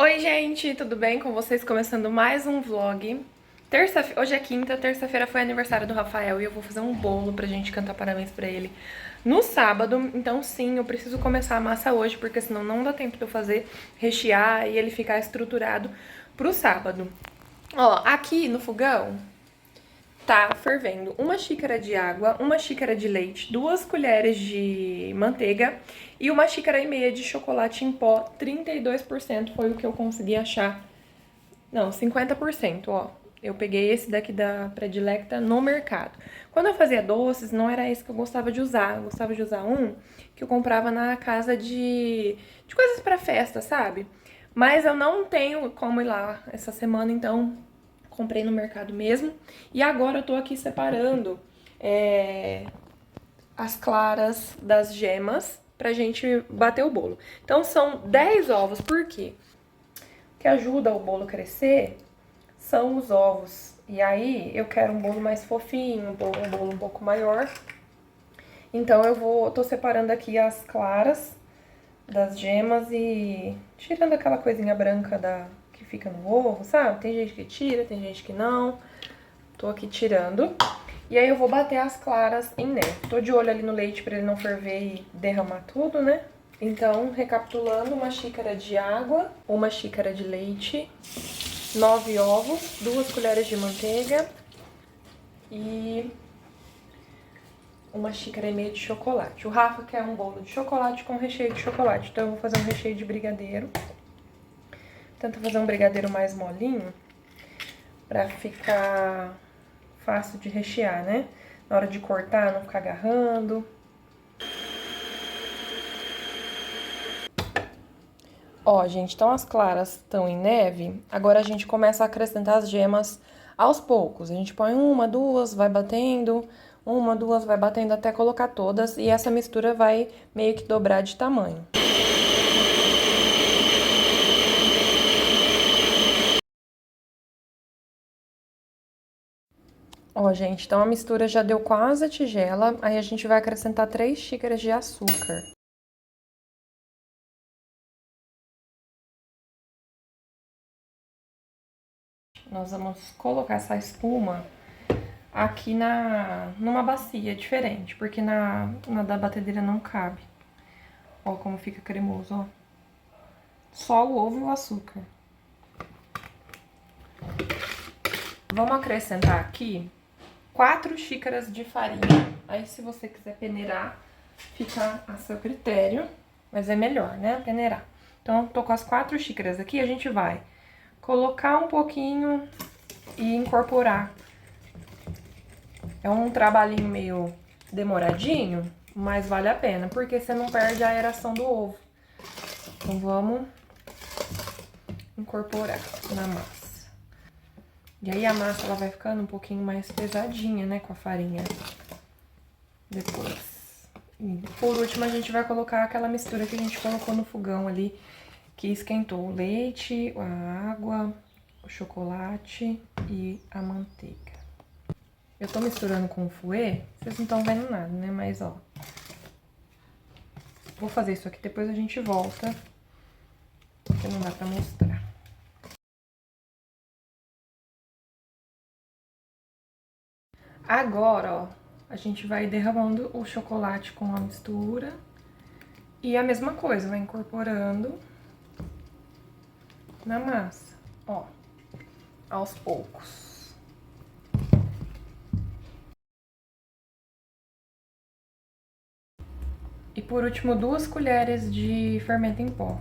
Oi, gente, tudo bem com vocês? Começando mais um vlog. Hoje é quinta, terça-feira foi aniversário do Rafael e eu vou fazer um bolo pra gente cantar parabéns pra ele no sábado. Então, sim, eu preciso começar a massa hoje, porque senão não dá tempo de eu fazer, rechear e ele ficar estruturado pro sábado. Ó, aqui no fogão tá fervendo uma xícara de água, uma xícara de leite, 2 colheres de manteiga e uma xícara e meia de chocolate em pó. 32% foi o que eu consegui achar. Não, 50%, ó. Eu peguei esse daqui da Predilecta no mercado. Quando eu fazia doces, não era esse que eu gostava de usar. Eu gostava de usar um que eu comprava na casa de coisas pra festa, sabe? Mas eu não tenho como ir lá essa semana, então comprei no mercado mesmo. E agora eu tô aqui separando as claras das gemas pra gente bater o bolo. Então são 10 ovos, por quê? O que ajuda o bolo a crescer são os ovos. E aí eu quero um bolo mais fofinho, um bolo um pouco maior. Então tô separando aqui as claras das gemas e tirando aquela coisinha branca que fica no ovo, sabe? Tem gente que tira, tem gente que não. Tô aqui tirando. E aí eu vou bater as claras em neve. Tô de olho ali no leite pra ele não ferver e derramar tudo, né? Então, recapitulando, uma xícara de água, uma xícara de leite, 9 ovos, 2 colheres de manteiga e uma xícara e meia de chocolate. O Rafa quer um bolo de chocolate com recheio de chocolate, então eu vou fazer um recheio de brigadeiro. Tento fazer um brigadeiro mais molinho pra ficar fácil de rechear, né? Na hora de cortar, não ficar agarrando. Ó, gente, então as claras estão em neve. Agora a gente começa a acrescentar as gemas aos poucos. A gente põe uma, duas, vai batendo, uma, duas, vai batendo até colocar todas. E essa mistura vai meio que dobrar de tamanho. Ó, gente, então a mistura já deu quase a tigela. Aí a gente vai acrescentar 3 xícaras de açúcar. Nós vamos colocar essa espuma aqui numa bacia diferente, porque na da batedeira não cabe. Ó como fica cremoso, ó. Só o ovo e o açúcar. Vamos acrescentar aqui 4 xícaras de farinha. Aí, se você quiser peneirar, fica a seu critério. Mas é melhor, né, peneirar. Então, tô com as 4 xícaras aqui. A gente vai colocar um pouquinho e incorporar. É um trabalhinho meio demoradinho, mas vale a pena, porque você não perde a aeração do ovo. Então, vamos incorporar na massa. E aí a massa ela vai ficando um pouquinho mais pesadinha, né, com a farinha. Depois. E por último a gente vai colocar aquela mistura que a gente colocou no fogão ali, que esquentou o leite, a água, o chocolate e a manteiga. Eu tô misturando com o fouet, vocês não estão vendo nada, né, mas ó. Vou fazer isso aqui, depois a gente volta, porque não dá pra mostrar. Agora, ó, a gente vai derramando o chocolate com a mistura. E a mesma coisa, vai incorporando na massa, ó, aos poucos. E por último, 2 colheres de fermento em pó.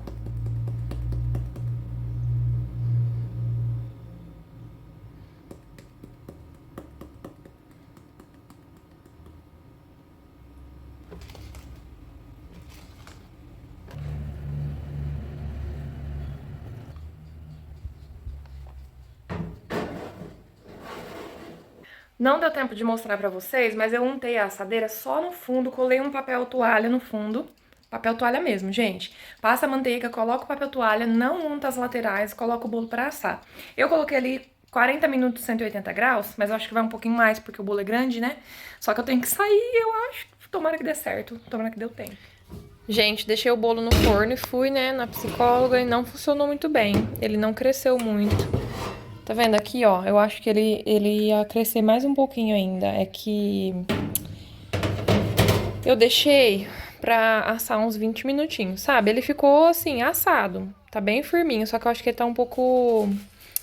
Não deu tempo de mostrar pra vocês, mas eu untei a assadeira só no fundo, colei um papel toalha no fundo. Papel toalha mesmo, gente. Passa a manteiga, coloca o papel toalha, não unta as laterais, coloca o bolo pra assar. Eu coloquei ali 40 minutos 180 graus, mas eu acho que vai um pouquinho mais, porque o bolo é grande, né? Só que eu tenho que sair, eu acho. Tomara que dê certo, tomara que deu tempo. Gente, deixei o bolo no forno e fui, né, na psicóloga e não funcionou muito bem. Ele não cresceu muito. Tá vendo aqui, ó? Eu acho que ele ia crescer mais um pouquinho ainda. É que eu deixei pra assar uns 20 minutinhos, sabe? Ele ficou, assim, assado. Tá bem firminho, só que eu acho que ele tá um pouco...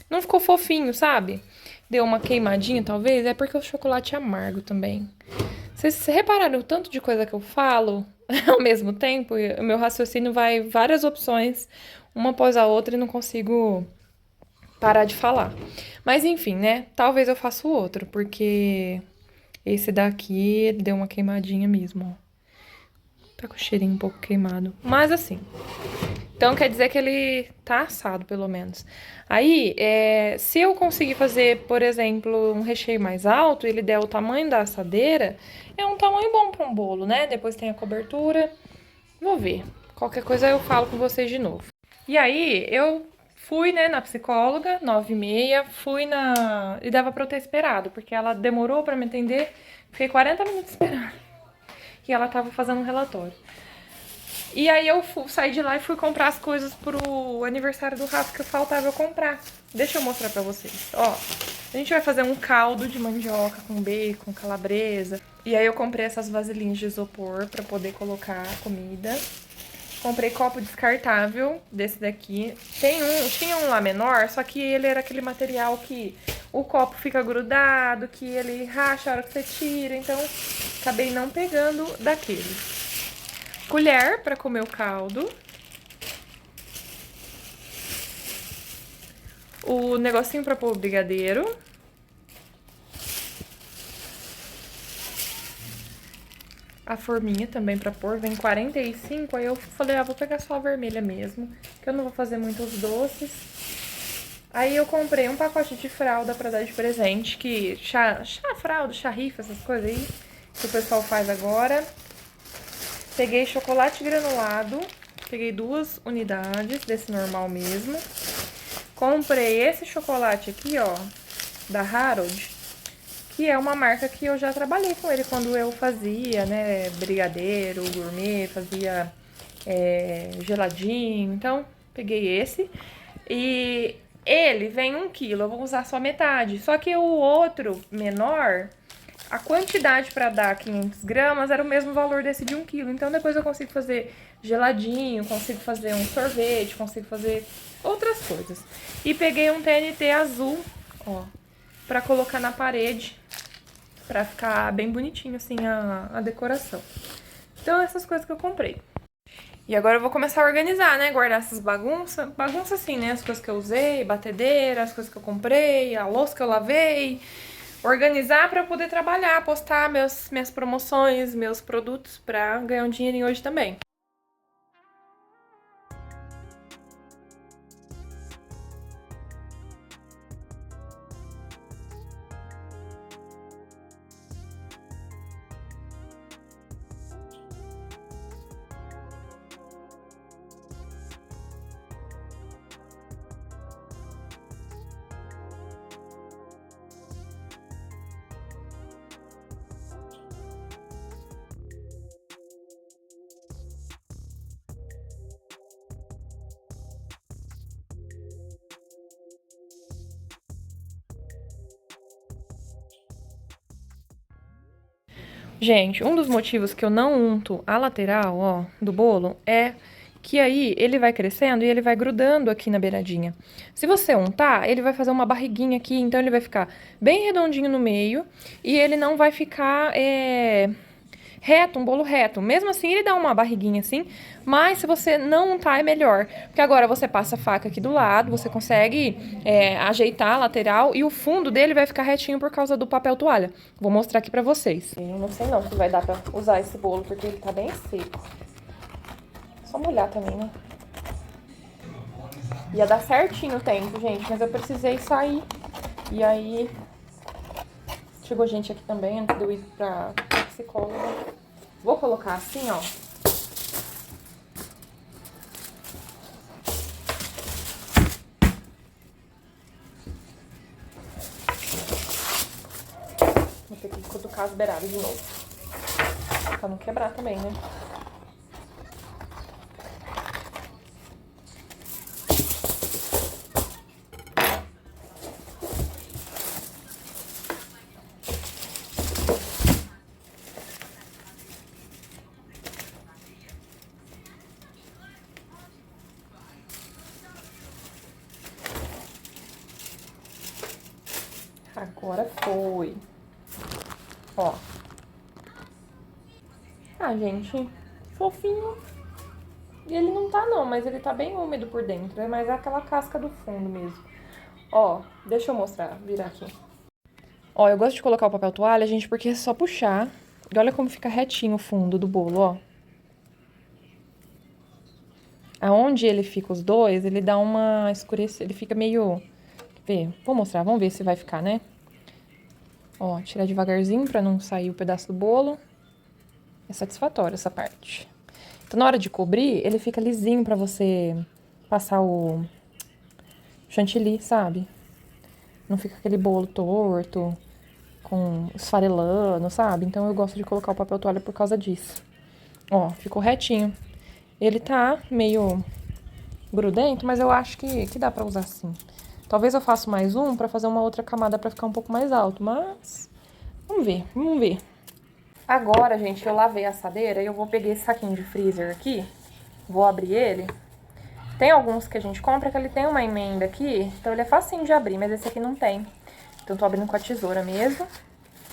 Não ficou fofinho, sabe? Deu uma queimadinha, talvez. É porque o chocolate é amargo também. Vocês repararam o tanto de coisa que eu falo ao mesmo tempo? O meu raciocínio vai várias opções, uma após a outra, e não consigo parar de falar. Mas enfim, né? Talvez eu faça o outro, porque esse daqui ele deu uma queimadinha mesmo, ó. Tá com o cheirinho um pouco queimado. Mas assim. Então quer dizer que ele tá assado, pelo menos. Aí, se eu conseguir fazer, por exemplo, um recheio mais alto, ele der o tamanho da assadeira, é um tamanho bom para um bolo, né? Depois tem a cobertura. Vou ver. Qualquer coisa eu falo com vocês de novo. E aí, eu fui, né, na psicóloga, 9h30, fui na... E dava pra eu ter esperado, porque ela demorou pra me atender. Fiquei 40 minutos esperando. E ela tava fazendo um relatório. E aí eu saí de lá e fui comprar as coisas pro aniversário do Rafa que faltava eu comprar. Deixa eu mostrar pra vocês. Ó, a gente vai fazer um caldo de mandioca com bacon, calabresa. E aí eu comprei essas vasilhinhas de isopor pra poder colocar a comida. Comprei copo descartável desse daqui. Tinha um lá menor, só que ele era aquele material que o copo fica grudado, que ele racha a hora que você tira. Então, acabei não pegando daquele. Colher para comer o caldo. O negocinho para pôr o brigadeiro. A forminha também para pôr, vem 45, aí eu falei, vou pegar só a vermelha mesmo, que eu não vou fazer muitos doces. Aí eu comprei um pacote de fralda para dar de presente, que fralda, chá rifa, essas coisas aí, que o pessoal faz agora. Peguei chocolate granulado, peguei 2 unidades desse normal mesmo. Comprei esse chocolate aqui, ó, da Harold, que é uma marca que eu já trabalhei com ele quando eu fazia, né, brigadeiro, gourmet, fazia geladinho. Então, peguei esse. E ele vem 1 quilo, eu vou usar só metade. Só que o outro, menor, a quantidade para dar 500 gramas era o mesmo valor desse de 1 quilo. Então, depois eu consigo fazer geladinho, consigo fazer um sorvete, consigo fazer outras coisas. E peguei um TNT azul, ó, pra colocar na parede, pra ficar bem bonitinho, assim, a decoração. Então, essas coisas que eu comprei. E agora eu vou começar a organizar, né? Guardar essas bagunças. Bagunça assim, né? As coisas que eu usei, batedeira, as coisas que eu comprei, a louça que eu lavei. Organizar pra eu poder trabalhar, postar minhas promoções, meus produtos pra ganhar um dinheirinho hoje também. Gente, um dos motivos que eu não unto a lateral, ó, do bolo é que aí ele vai crescendo e ele vai grudando aqui na beiradinha. Se você untar, ele vai fazer uma barriguinha aqui, então ele vai ficar bem redondinho no meio e ele não vai ficar reto, um bolo reto. Mesmo assim, ele dá uma barriguinha assim, mas se você não untar é melhor. Porque agora você passa a faca aqui do lado, você consegue ajeitar a lateral e o fundo dele vai ficar retinho por causa do papel toalha. Vou mostrar aqui pra vocês. Eu não sei não se vai dar pra usar esse bolo, porque ele tá bem seco. Só molhar também, né? Ia dar certinho o tempo, gente, mas eu precisei sair. E aí, chegou gente aqui também, antes de eu ir pra psicóloga. Vou colocar assim, ó. Vou ter que cutucar as beiradas de novo. Pra não quebrar também, né? Agora foi. Ó. Ah, gente, fofinho. E ele não tá não, mas ele tá bem úmido por dentro. É mais aquela casca do fundo mesmo. Ó, deixa eu mostrar, virar aqui. Ó, eu gosto de colocar o papel toalha, gente, porque é só puxar. E olha como fica retinho o fundo do bolo, ó. Aonde ele fica os dois, ele dá uma escurecida, ele fica meio... Quer ver? Vou mostrar, vamos ver se vai ficar, né? Ó, tirar devagarzinho pra não sair o pedaço do bolo. É satisfatório essa parte. Então, na hora de cobrir, ele fica lisinho pra você passar o chantilly, sabe? Não fica aquele bolo torto, com esfarelando, sabe? Então, eu gosto de colocar o papel toalha por causa disso. Ó, ficou retinho. Ele tá meio grudento, mas eu acho que dá pra usar assim. Talvez eu faça mais um pra fazer uma outra camada pra ficar um pouco mais alto, mas... Vamos ver, vamos ver. Agora, gente, eu lavei a assadeira e eu vou pegar esse saquinho de freezer aqui. Vou abrir ele. Tem alguns que a gente compra que ele tem uma emenda aqui, então ele é facinho de abrir, mas esse aqui não tem. Então eu tô abrindo com a tesoura mesmo.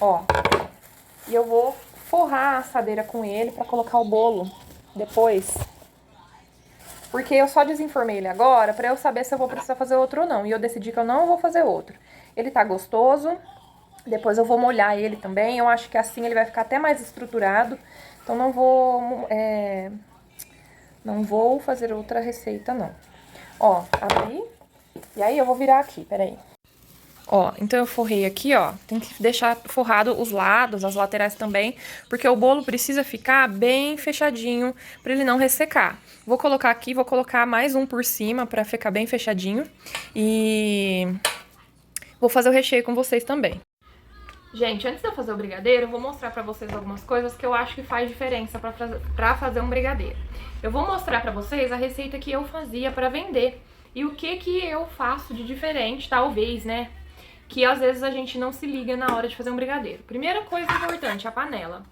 Ó. E eu vou forrar a assadeira com ele pra colocar o bolo depois. Porque eu só desenformei ele agora pra eu saber se eu vou precisar fazer outro ou não. E eu decidi que eu não vou fazer outro. Ele tá gostoso. Depois eu vou molhar ele também. Eu acho que assim ele vai ficar até mais estruturado. Então não vou fazer outra receita, não. Ó, abri. E aí eu vou virar aqui, peraí. Ó, então eu forrei aqui, ó. Tem que deixar forrado os lados, as laterais também, porque o bolo precisa ficar bem fechadinho pra ele não ressecar. Vou colocar aqui, vou colocar mais um por cima pra ficar bem fechadinho. E vou fazer o recheio com vocês também. Gente, antes de eu fazer o brigadeiro, eu vou mostrar pra vocês algumas coisas que eu acho que faz diferença pra fazer um brigadeiro. Eu vou mostrar pra vocês a receita que eu fazia pra vender e o que eu faço de diferente, talvez, né? Que às vezes a gente não se liga na hora de fazer um brigadeiro. Primeira coisa importante, a panela.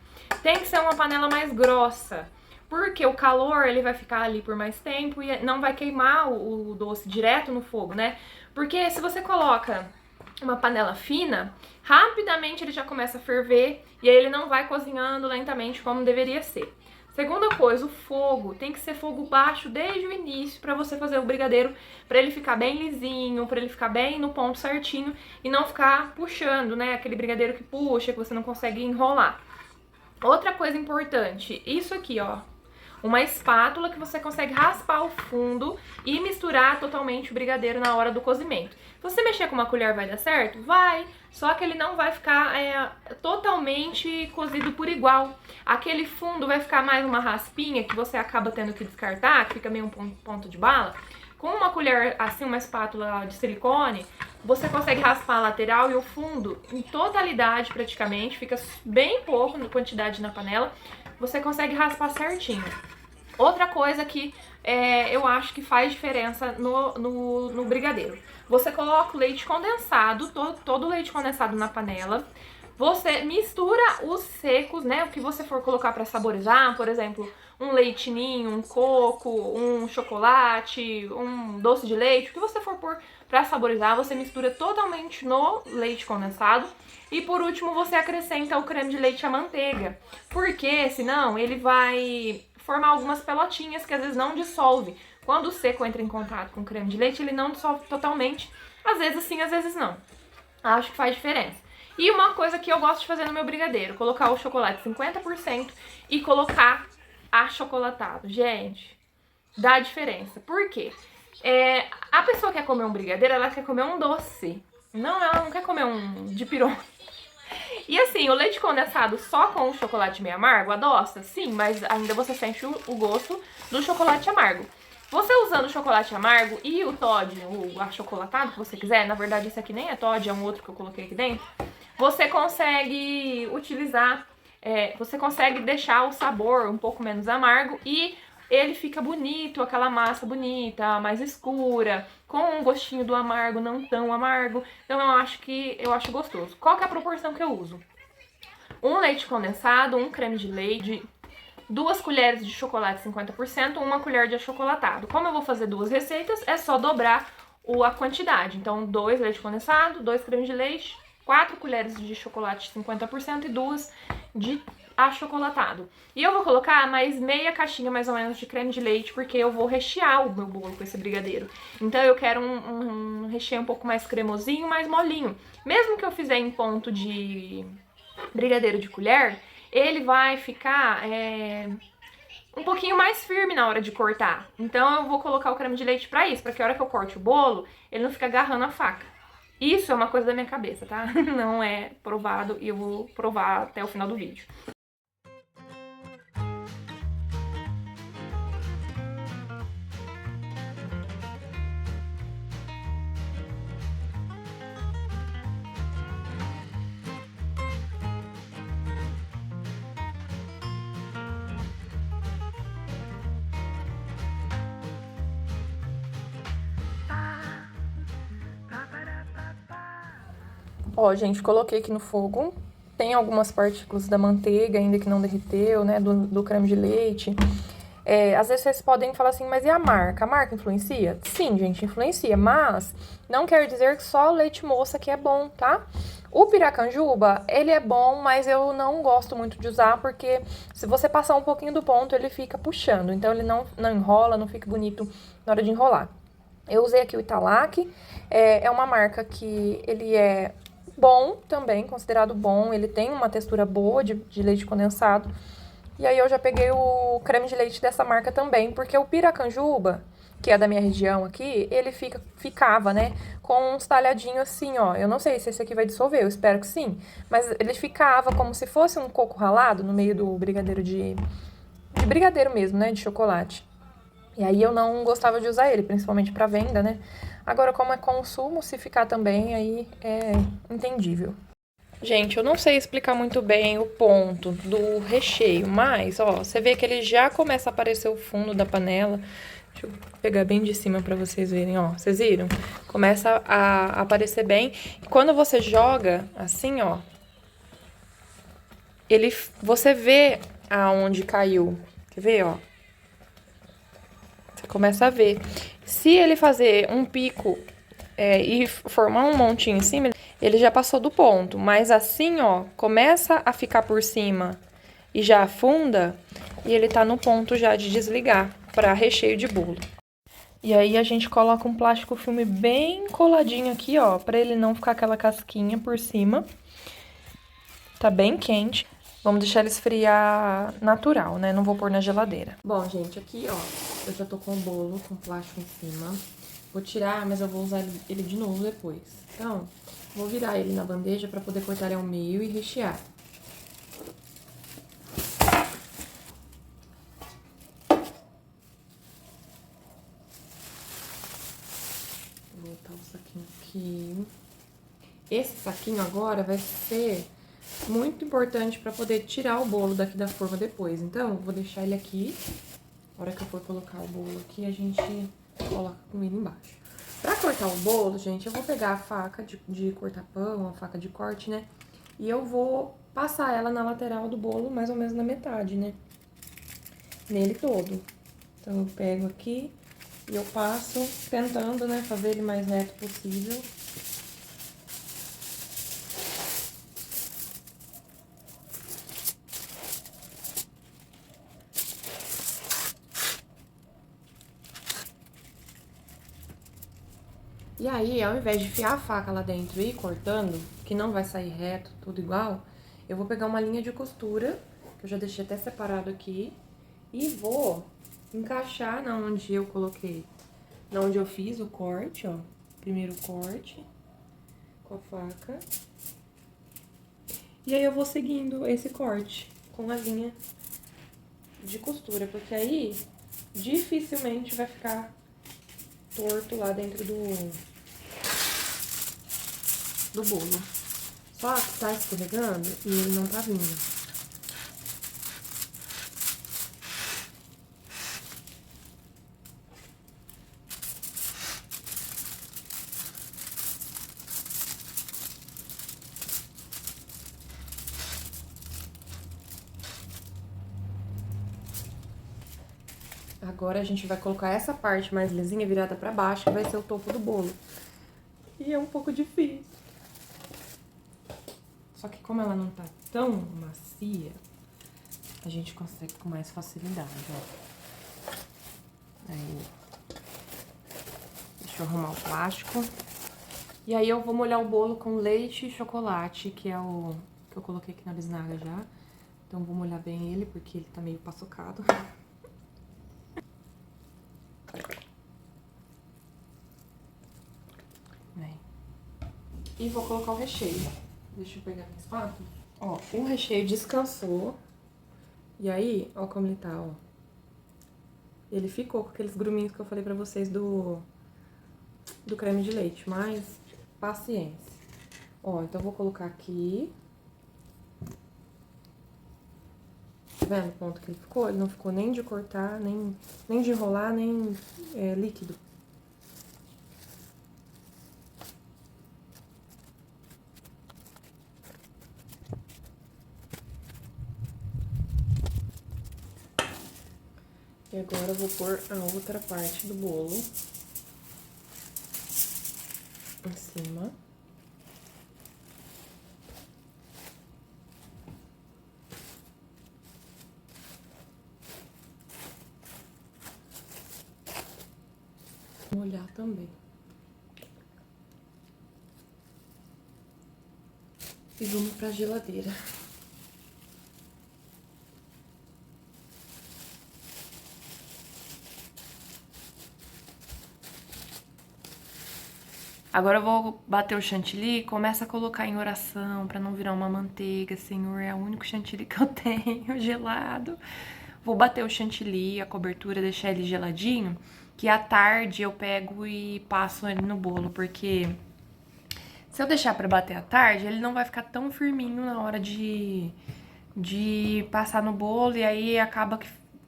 Tem que ser uma panela mais grossa, porque o calor ele vai ficar ali por mais tempo e não vai queimar o doce direto no fogo, né? Porque se você coloca uma panela fina, rapidamente ele já começa a ferver e aí ele não vai cozinhando lentamente como deveria ser. Segunda coisa, o fogo tem que ser fogo baixo desde o início para você fazer o brigadeiro, para ele ficar bem lisinho, para ele ficar bem no ponto certinho e não ficar puxando, né? Aquele brigadeiro que puxa, que você não consegue enrolar. Outra coisa importante, isso aqui, ó. Uma espátula que você consegue raspar o fundo e misturar totalmente o brigadeiro na hora do cozimento. Se você mexer com uma colher vai dar certo? Vai, só que ele não vai ficar totalmente cozido por igual. Aquele fundo vai ficar mais uma raspinha que você acaba tendo que descartar, que fica meio um ponto de bala. Com uma colher, assim, uma espátula de silicone, você consegue raspar a lateral e o fundo em totalidade praticamente, fica bem pouco na quantidade na panela, você consegue raspar certinho. Outra coisa que eu acho que faz diferença no brigadeiro. Você coloca o leite condensado, todo o leite condensado na panela. Você mistura os secos, né? O que você for colocar para saborizar, por exemplo, um leite ninho, um coco, um chocolate, um doce de leite, o que você for pôr para saborizar, você mistura totalmente no leite condensado. E por último, você acrescenta o creme de leite e a manteiga, porque senão ele vai formar algumas pelotinhas que às vezes não dissolve. Quando o seco entra em contato com o creme de leite, ele não dissolve totalmente. Às vezes sim, às vezes não. Acho que faz diferença. E uma coisa que eu gosto de fazer no meu brigadeiro, colocar o chocolate 50% e colocar achocolatado. Gente, dá diferença. Por quê? A pessoa quer comer um brigadeiro, ela quer comer um doce. Não, ela não quer comer um de pirona. E assim, o leite condensado só com o chocolate meio amargo adoça? Sim, mas ainda você sente o gosto do chocolate amargo. Você usando o chocolate amargo e o Toddy, o achocolatado que você quiser, na verdade esse aqui nem é Toddy, é um outro que eu coloquei aqui dentro, você consegue utilizar, você consegue deixar o sabor um pouco menos amargo e ele fica bonito, aquela massa bonita, mais escura, com um gostinho do amargo, não tão amargo. Então eu acho gostoso. Qual que é a proporção que eu uso? Um leite condensado, um creme de leite, 2 colheres de chocolate 50%, 1 colher de achocolatado. Como eu vou fazer 2 receitas, é só dobrar a quantidade. Então, 2 leite condensado, 2 creme de leite, 4 colheres de chocolate 50% e 2 de achocolatado. E eu vou colocar mais meia caixinha, mais ou menos, de creme de leite, porque eu vou rechear o meu bolo com esse brigadeiro. Então eu quero um recheio um pouco mais cremosinho, mais molinho. Mesmo que eu fizer em ponto de brigadeiro de colher, ele vai ficar um pouquinho mais firme na hora de cortar. Então eu vou colocar o creme de leite pra isso, pra que a hora que eu corte o bolo, ele não fica agarrando a faca. Isso é uma coisa da minha cabeça, tá? Não é provado e eu vou provar até o final do vídeo. Ó, gente, coloquei aqui no fogo. Tem algumas partículas da manteiga ainda que não derreteu, né? Do creme de leite. Às vezes vocês podem falar assim, mas e a marca? A marca influencia? Sim, gente, influencia. Mas não quer dizer que só o leite moça que é bom, tá? O piracanjuba, ele é bom, mas eu não gosto muito de usar, porque se você passar um pouquinho do ponto, ele fica puxando. Então, ele não enrola, não fica bonito na hora de enrolar. Eu usei aqui o Italac, é uma marca que ele é bom também, considerado bom. Ele tem uma textura boa de leite condensado. E aí eu já peguei o creme de leite dessa marca também, porque o piracanjuba, que é da minha região aqui, ele ficava, né, com uns talhadinhos assim, ó. Eu não sei se esse aqui vai dissolver, eu espero que sim. Mas ele ficava como se fosse um coco ralado no meio do brigadeiro de brigadeiro mesmo, né, de chocolate. E aí eu não gostava de usar ele, principalmente pra venda, né. Agora, como é consumo, se ficar também, aí é entendível. Gente, eu não sei explicar muito bem o ponto do recheio, mas, ó, você vê que ele já começa a aparecer o fundo da panela. Deixa eu pegar bem de cima pra vocês verem, ó. Vocês viram? Começa a aparecer bem. E quando você joga, assim, ó, você vê aonde caiu. Quer ver, ó? Você começa a ver. Se ele fazer um pico e formar um montinho em cima, ele já passou do ponto. Mas assim, ó, começa a ficar por cima e já afunda, e ele tá no ponto já de desligar para recheio de bolo. E aí a gente coloca um plástico filme bem coladinho aqui, ó, para ele não ficar aquela casquinha por cima. Tá bem quente. Vamos deixar ele esfriar natural, né? Não vou pôr na geladeira. Bom, gente, aqui, ó, eu já tô com o bolo com plástico em cima. Vou tirar, mas eu vou usar ele de novo depois. Então, vou virar ele na bandeja pra poder cortar ele ao meio e rechear. Vou botar o saquinho aqui. Esse saquinho agora vai ser muito importante pra poder tirar o bolo daqui da forma depois. Então, vou deixar ele aqui. Na hora que eu for colocar o bolo aqui, a gente coloca com ele embaixo. Pra cortar o bolo, gente, eu vou pegar a faca de cortar pão, a faca de corte, né? E eu vou passar ela na lateral do bolo, mais ou menos na metade, né? Nele todo. Então, eu pego aqui e eu passo tentando, né, fazer ele mais reto possível. E aí, ao invés de enfiar a faca lá dentro e ir cortando, que não vai sair reto, tudo igual, eu vou pegar uma linha de costura, que eu já deixei até separado aqui, e vou encaixar na onde eu coloquei, na onde eu fiz o corte, ó. Primeiro corte com a faca. E aí eu vou seguindo esse corte com a linha de costura, porque aí dificilmente vai ficar torto lá dentro do bolo. Só que tá escorregando e ele não tá vindo. Agora a gente vai colocar essa parte mais lisinha virada pra baixo, que vai ser o topo do bolo. E é um pouco difícil. Só que como ela não tá tão macia, a gente consegue com mais facilidade, ó. Aí, deixa eu arrumar o plástico. E aí eu vou molhar o bolo com leite e chocolate, que é o que eu coloquei aqui na bisnaga já. Então vou molhar bem ele, porque ele tá meio paçocado. E vou colocar o recheio. Deixa eu pegar minha espátula. Ó, o recheio descansou. E aí, ó como ele tá, ó. Ele ficou com aqueles gruminhos que eu falei pra vocês do creme de leite, mas paciência. Ó, então eu vou colocar aqui. Tá vendo o ponto que ele ficou? Ele não ficou nem de cortar, nem de enrolar, nem líquido. E agora eu vou pôr a outra parte do bolo em cima. Molhar também. E vamos pra geladeira. Agora eu vou bater o chantilly e começa a colocar em oração pra não virar uma manteiga. Senhor, é o único chantilly que eu tenho, gelado. Vou bater o chantilly, a cobertura, deixar ele geladinho, que à tarde eu pego e passo ele no bolo, porque se eu deixar pra bater à tarde, ele não vai ficar tão firminho na hora de passar no bolo, e aí acaba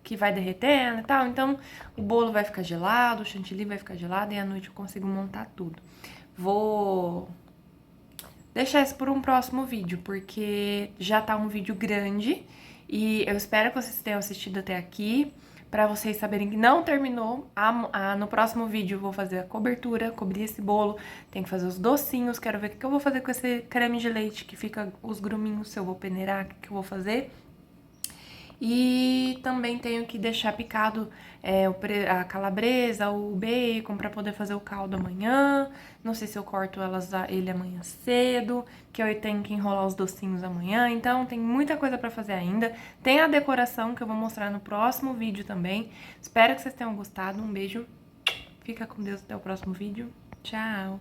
que vai derretendo e tal. Então, o bolo vai ficar gelado, o chantilly vai ficar gelado, e à noite eu consigo montar tudo. Vou deixar isso por um próximo vídeo, porque já tá um vídeo grande, e eu espero que vocês tenham assistido até aqui, pra vocês saberem que não terminou. No próximo vídeo eu vou fazer a cobertura, cobrir esse bolo, tem que fazer os docinhos, quero ver o que eu vou fazer com esse creme de leite, que fica os gruminhos, se eu vou peneirar, o que eu vou fazer. E também tenho que deixar picado a calabresa, o bacon, pra poder fazer o caldo amanhã. Não sei se eu corto ele amanhã cedo, que eu tenho que enrolar os docinhos amanhã. Então, tem muita coisa pra fazer ainda. Tem a decoração que eu vou mostrar no próximo vídeo também. Espero que vocês tenham gostado. Um beijo. Fica com Deus até o próximo vídeo. Tchau!